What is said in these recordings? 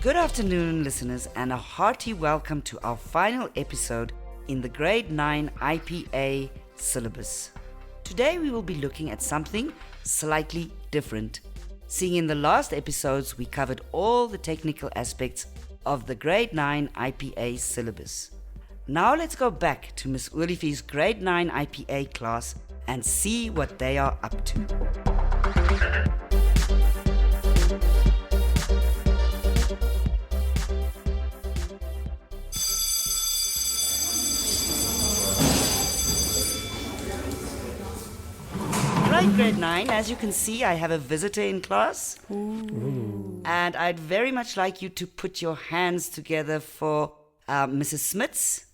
Good afternoon, listeners, and a hearty welcome to our final episode in the Grade 9 IPA syllabus. Today we will be looking at something slightly different. Seeing in the last episodes we covered all the technical aspects of the Grade 9 IPA syllabus. Now let's go back to Miss Ulifi's Grade 9 IPA class and see what they are up to. Right, Grade 9, as you can see, I have a visitor in class. Ooh. And I'd very much like you to put your hands together for Mrs. Smits.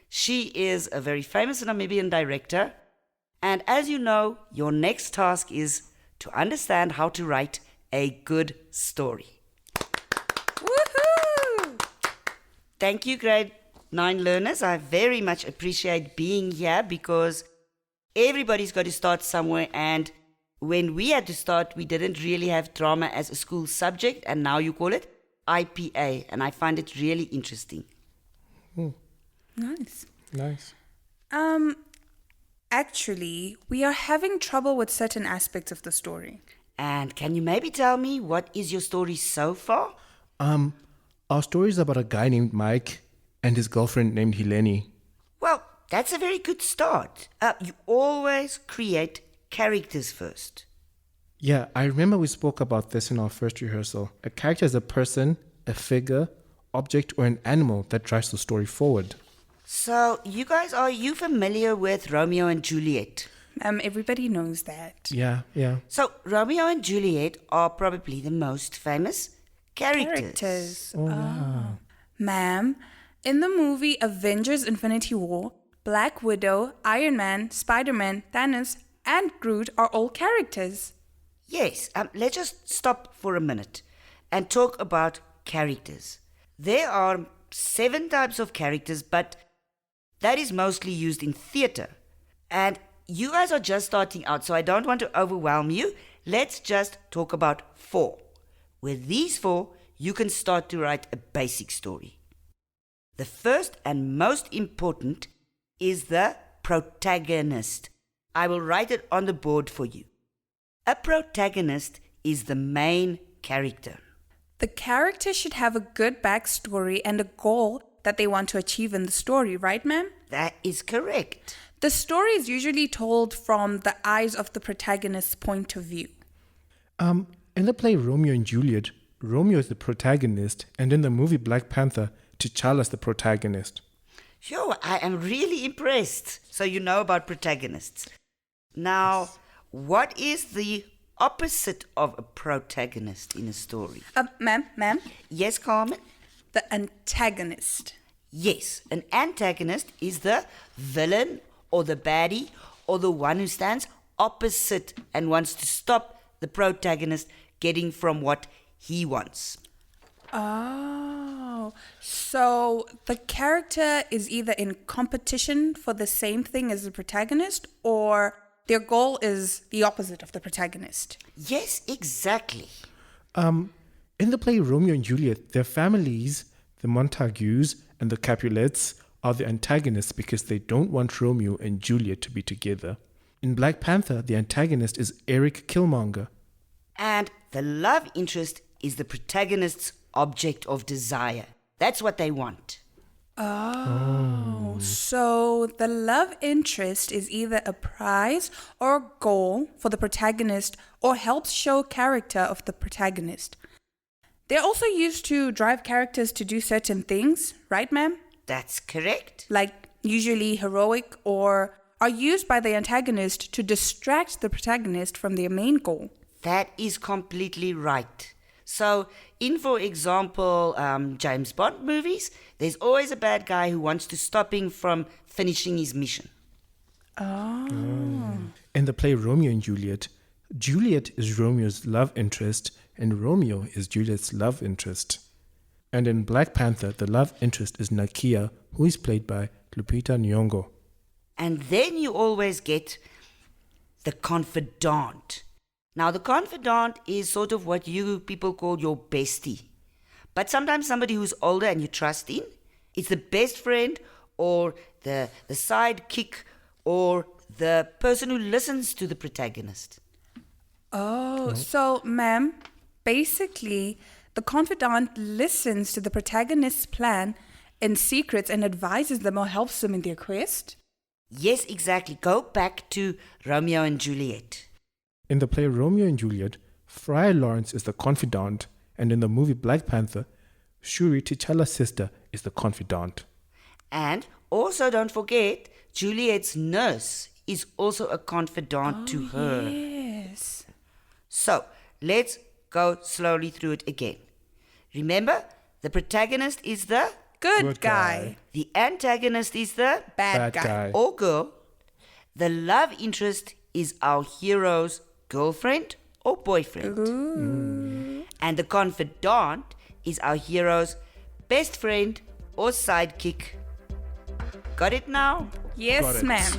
She is a very famous Namibian director. And as you know, your next task is to understand how to write a good story. Woohoo! Thank you, Grade 9 learners. I very much appreciate being here because everybody's got to start somewhere, and when we had to start, we didn't really have drama as a school subject, and now you call it IPA, and I find it really interesting. Nice. Actually, we are having trouble with certain aspects of the story. And can you maybe tell me what is your story so far? Our story is about a guy named Mike and his girlfriend named Helene. Well, that's a very good start. You always create characters first. Yeah, I remember we spoke about this in our first rehearsal. A character is a person, a figure, object, or an animal that drives the story forward. So, you guys, are you familiar with Romeo and Juliet? Everybody knows that. Yeah. So, Romeo and Juliet are probably the most famous characters. Wow. Ma'am, in the movie Avengers Infinity War, Black Widow, Iron Man, Spider-Man, Thanos, and Groot are all characters. Yes, let's just stop for a minute and talk about characters. There are 7 types of characters, but that is mostly used in theatre. And you guys are just starting out, so I don't want to overwhelm you. Let's just talk about 4. With these 4, you can start to write a basic story. The first and most important is the protagonist. I will write it on the board for you. A protagonist is the main character. The character should have a good backstory and a goal that they want to achieve in the story, right, ma'am? That is correct. The story is usually told from the eyes of the protagonist's point of view. In the play Romeo and Juliet, Romeo is the protagonist, and in the movie Black Panther, T'Challa is the protagonist. Sure, I am really impressed. So you know about protagonists. Now, what is the opposite of a protagonist in a story? Ma'am? Yes, Carmen? The antagonist. Yes, an antagonist is the villain or the baddie or the one who stands opposite and wants to stop the protagonist getting from what he wants. Oh, so the character is either in competition for the same thing as the protagonist, or their goal is the opposite of the protagonist. Yes, exactly. In the play Romeo and Juliet, their families, the Montagues and the Capulets, are the antagonists because they don't want Romeo and Juliet to be together. In Black Panther, the antagonist is Eric Killmonger. And the love interest is the protagonist's object of desire. That's what they want. Oh, so the love interest is either a prize or a goal for the protagonist or helps show character of the protagonist. They're also used to drive characters to do certain things, right, ma'am? That's correct. Like usually heroic, or are used by the antagonist to distract the protagonist from their main goal. That is completely right. So, in, for example, James Bond movies, there's always a bad guy who wants to stop him from finishing his mission. Oh. In the play Romeo and Juliet, Juliet is Romeo's love interest and Romeo is Juliet's love interest. And in Black Panther, the love interest is Nakia, who is played by Lupita Nyong'o. And then you always get the confidant. Now, the confidant is sort of what you people call your bestie. but sometimes somebody who's older and you trust in. It's the best friend or the sidekick or the person who listens to the protagonist. Oh, so, ma'am, basically, the confidant listens to the protagonist's plan in secret and advises them or helps them in their quest? Yes, exactly. Go back to Romeo and Juliet. In the play Romeo and Juliet, Friar Lawrence is the confidant, and in the movie Black Panther, Shuri, T'Challa's sister, is the confidant. And also don't forget, Juliet's nurse is also a confidant to her. Yes. So, let's go slowly through it again. Remember, the protagonist is the Good guy. the antagonist is the Bad guy. or girl. The love interest is our hero's girlfriend or boyfriend. And the confidant is our hero's best friend or sidekick. Got it now? Yes, Got it. ma'am.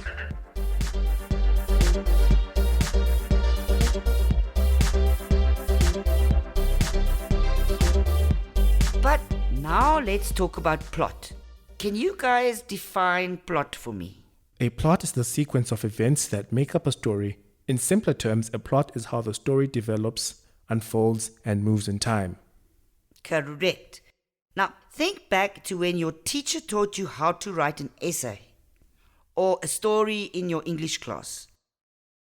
But now let's talk about plot. Can you guys define plot for me? A plot is the sequence of events that make up a story. In simpler terms, a plot is how the story develops, unfolds, and moves in time. Correct. Now, think back to when your teacher taught you how to write an essay or a story in your English class.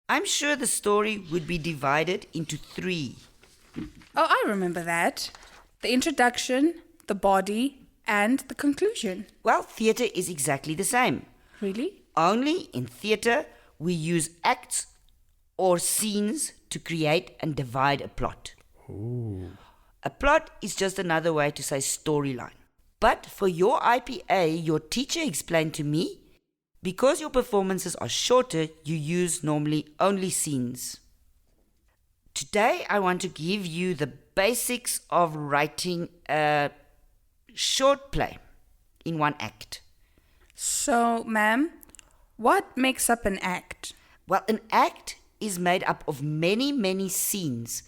I'm sure the story would be divided into 3. Oh, I remember that. The introduction, the body, and the conclusion. Well, theatre is exactly the same. Really? Only in theatre, we use acts or scenes to create and divide a plot. A plot is just another way to say storyline. But for your IPA, your teacher explained to me, because your performances are shorter, you use normally only scenes. Today, I want to give you the basics of writing a short play in 1 act. So, ma'am, what makes up an act? Well, an act is made up of many, many scenes.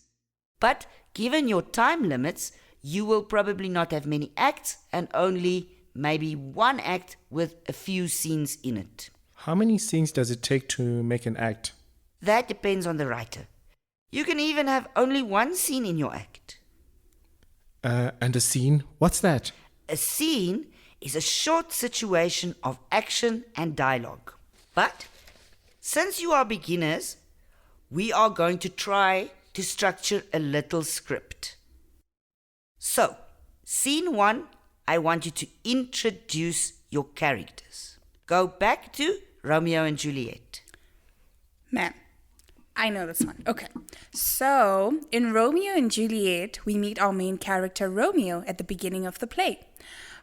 But given your time limits, you will probably not have many acts and only maybe 1 act with a few scenes in it. How many scenes does it take to make an act? That depends on the writer. You can even have only 1 scene in your act. And a scene? What's that? A scene is a short situation of action and dialogue. But since you are beginners, we are going to try to structure a little script. So, scene 1, I want you to introduce your characters. Go back to Romeo and Juliet. Ma'am, I know this one. Okay. So, in Romeo and Juliet, we meet our main character Romeo at the beginning of the play.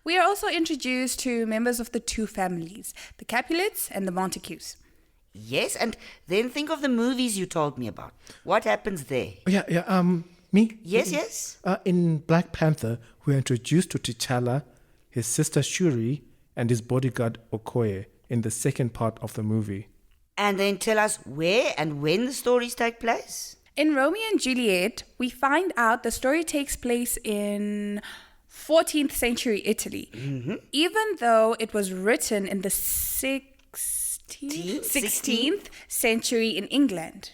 We are also introduced to members of the 2 families, the Capulets and the Montagues. Yes, and then think of the movies you told me about. What happens there? Me? Yes. In Black Panther, we are introduced to T'Challa, his sister Shuri, and his bodyguard Okoye in the second part of the movie. And then tell us where and when the stories take place. In Romeo and Juliet, we find out the story takes place in 14th century Italy, even though it was written in the 16th century in England.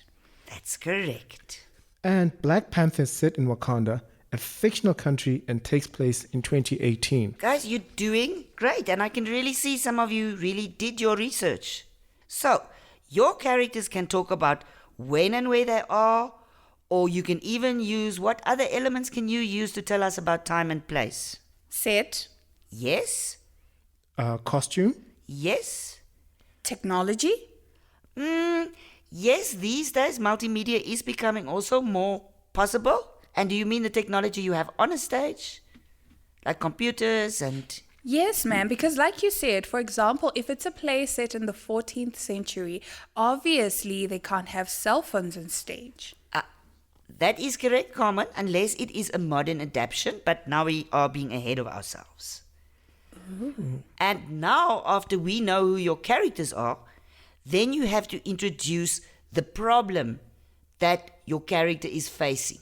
That's correct. And Black Panther is set in Wakanda, a fictional country, and takes place in 2018. Guys, you're doing great, and I can really see some of you really did your research. So, your characters can talk about when and where they are, or you can even use what other elements can you use to tell us about time and place? Set, Yes? Costume? Yes? technology, Yes, these days multimedia is becoming also more possible. And do you mean the technology you have on a stage? Like computers and... Yes, ma'am, because like you said, for example, if it's a play set in the 14th century, obviously they can't have cell phones on stage. That is correct, Carmen, unless it is a modern adaptation, but now we are being ahead of ourselves. Ooh. And now, after we know who your characters are, then you have to introduce the problem that your character is facing.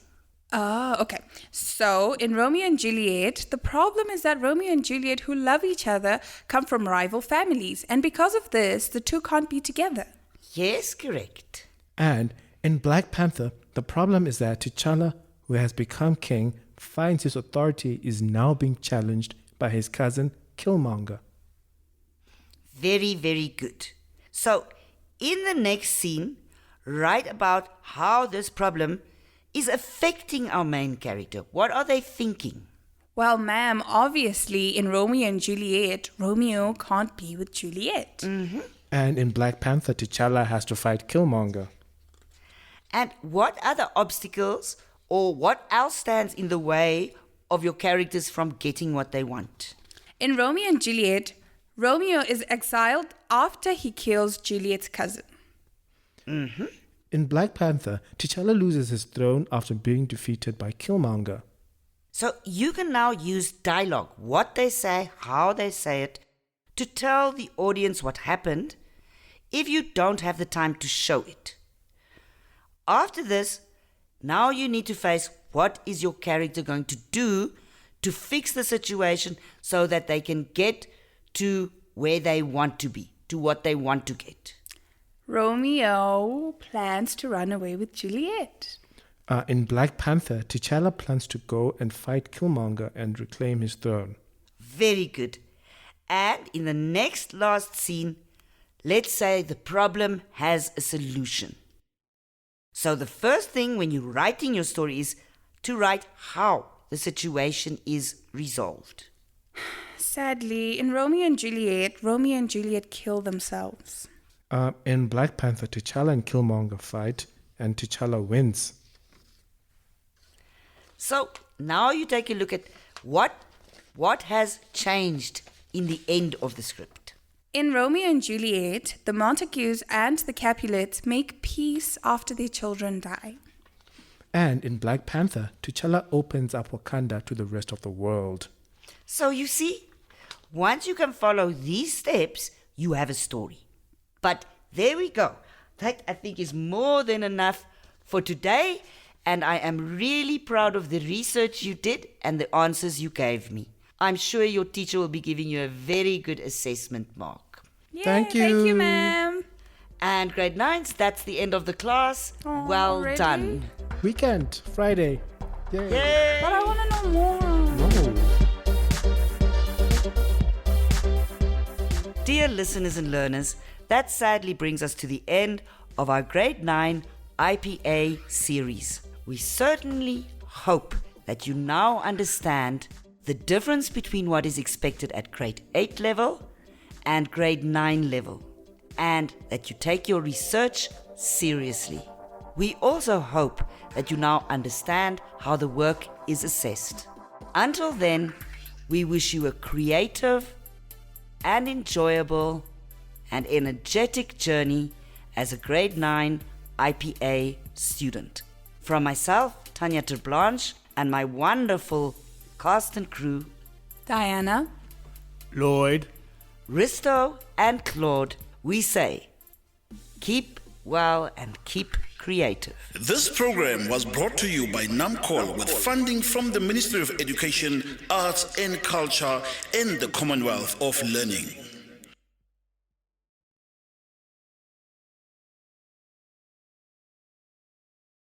Oh, okay. So in Romeo and Juliet, the problem is that Romeo and Juliet, who love each other, come from rival families. And because of this, the two can't be together. Yes, correct. And in Black Panther, the problem is that T'Challa, who has become king, finds his authority is now being challenged by his cousin Killmonger. Very, very good. So, in the next scene, write about how this problem is affecting our main character. What are they thinking? Well, ma'am, obviously in Romeo and Juliet, Romeo can't be with Juliet. And in Black Panther, T'Challa has to fight Killmonger. And what other obstacles or what else stands in the way of your characters from getting what they want? In Romeo and Juliet, Romeo is exiled after he kills Juliet's cousin. In Black Panther, T'Challa loses his throne after being defeated by Killmonger. So you can now use dialogue, what they say, how they say it, to tell the audience what happened if you don't have the time to show it. After this, now you need to face what is your character going to do to fix the situation so that they can get to where they want to be, to what they want to get. Romeo plans to run away with Juliet. In Black Panther, T'Challa plans to go and fight Killmonger and reclaim his throne. Very good. And in the next last scene, let's say the problem has a solution. So the first thing when you're writing your story is to write how the situation is resolved. Sadly, in Romeo and Juliet kill themselves. In Black Panther, T'Challa and Killmonger fight, and T'Challa wins. So now you take a look at what has changed in the end of the script. In Romeo and Juliet, the Montagues and the Capulets make peace after their children die. And in Black Panther, T'Challa opens up Wakanda to the rest of the world. So you see, once you can follow these steps, you have a story. But there we go. That, I think, is more than enough for today. And I am really proud of the research you did and the answers you gave me. I'm sure your teacher will be giving you a very good assessment mark. Yay, Thank you. Thank you, ma'am. And grade 9s, that's the end of the class. Oh, well already? done. Weekend, Friday. Yay. Yay! But I want to know more. No. Dear listeners and learners, that sadly brings us to the end of our grade 9 IPA series. We certainly hope that you now understand the difference between what is expected at grade 8 level and grade 9 level, and that you take your research seriously. We also hope that you now understand how the work is assessed. Until then, we wish you a creative and enjoyable and energetic journey as a grade 9 IPA student. From myself, Tanya Terblanche, and my wonderful cast and crew, Diana. Lloyd. Risto and Claude, we say, keep well and keep creative. This program was brought to you by NAMCOL with funding from the Ministry of Education, Arts and Culture and the Commonwealth of Learning.